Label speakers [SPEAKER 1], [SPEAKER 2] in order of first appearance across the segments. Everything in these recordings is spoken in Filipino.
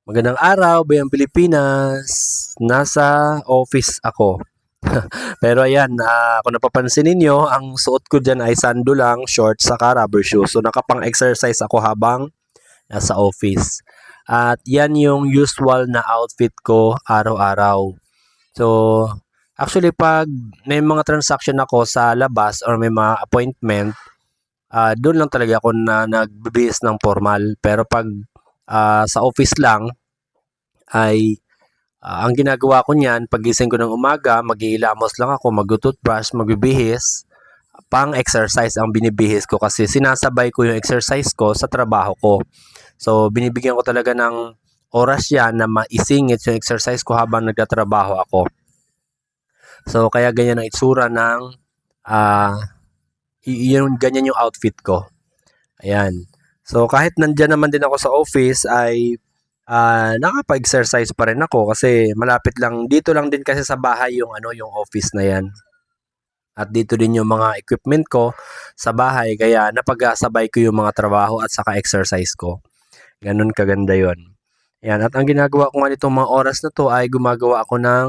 [SPEAKER 1] Magandang araw, Bayang Pilipinas. Nasa office ako. Pero ayan, kung napapansin ninyo, ang suot ko dyan ay sando lang, shorts, saka rubber shoes. So nakapang-exercise ako habang nasa office. At yan yung usual na outfit ko araw-araw. So, actually pag may mga transaction ako sa labas or may mga appointment, doon lang talaga ako na nagbibihis ng formal. Pero pag sa office lang, ay ang ginagawa ko niyan, pagising ko ng umaga, maghihilamos lang ako, mag-toothbrush, magbibihis. Pang-exercise ang binibihis ko kasi sinasabay ko yung exercise ko sa trabaho ko. So, binibigyan ko talaga ng oras yan na maisingit yung exercise ko habang nagtatrabaho ako. So, kaya ganyan ang itsura ng ganyan yung outfit ko. Ayan. So, kahit nandyan naman din ako sa office ay nakapa-exercise pa rin ako kasi malapit lang, dito lang din kasi sa bahay yung yung office na yan. At dito din yung mga equipment ko sa bahay kaya napag-asabay ko yung mga trabaho at saka exercise ko. Ganun kaganda yon. Yan, at ang ginagawa ko nga nitong mga oras na to ay gumagawa ako ng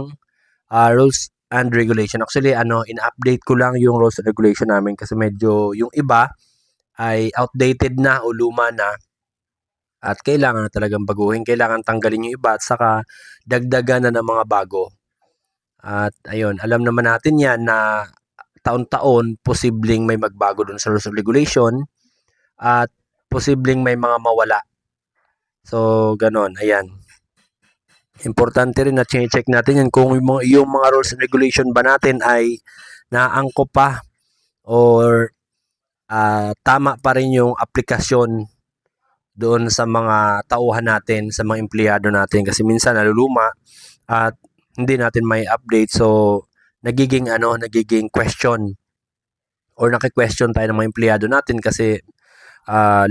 [SPEAKER 1] rules and regulation. Actually, in-update ko lang yung rules and regulation namin kasi medyo yung iba ay outdated na o luma na. At kailangan na talagang baguhin, kailangan tanggalin yung iba at saka dagdagan na ng mga bago. At ayun, alam naman natin yan na taon-taon posibleng may magbago dun sa rules and regulation at posibleng may mga mawala. So, ganon, ayan. Importante rin na check natin yan kung yung mga rules and regulation ba natin ay naangkop pa or tama pa rin yung aplikasyon doon sa mga tauhan natin, sa mga empleyado natin kasi minsan naluluma at hindi natin may update so nagiging question or naki-question tayo ng mga empleyado natin kasi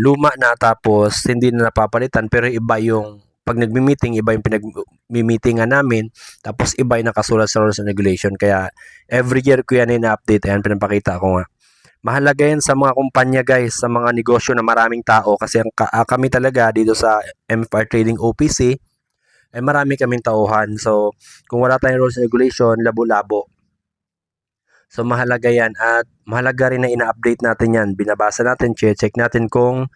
[SPEAKER 1] luma na tapos hindi na napapalitan pero iba yung pag nagmi-meeting, iba yung pinag-meetingan namin tapos iba yung nakasulat sa rules and regulation kaya every year ko yan ina-update, ayan pinapakita ko nga. Mahalaga yan sa mga kumpanya guys, sa mga negosyo na maraming tao kasi kami talaga dito sa MFR Trading OPC ay marami kaming tauhan. So, kung wala tayong rules and regulation, labo-labo. So, mahalaga yan at mahalaga rin na ina-update natin yan. Binabasa natin, check natin kung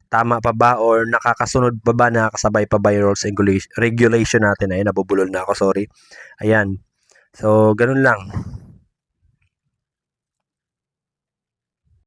[SPEAKER 1] tama pa ba or nakakasunod pa ba, nakakasabay pa ba yung rules and regulation natin. Ayun, nabubulol na ako, sorry. Ayan. So, ganun lang.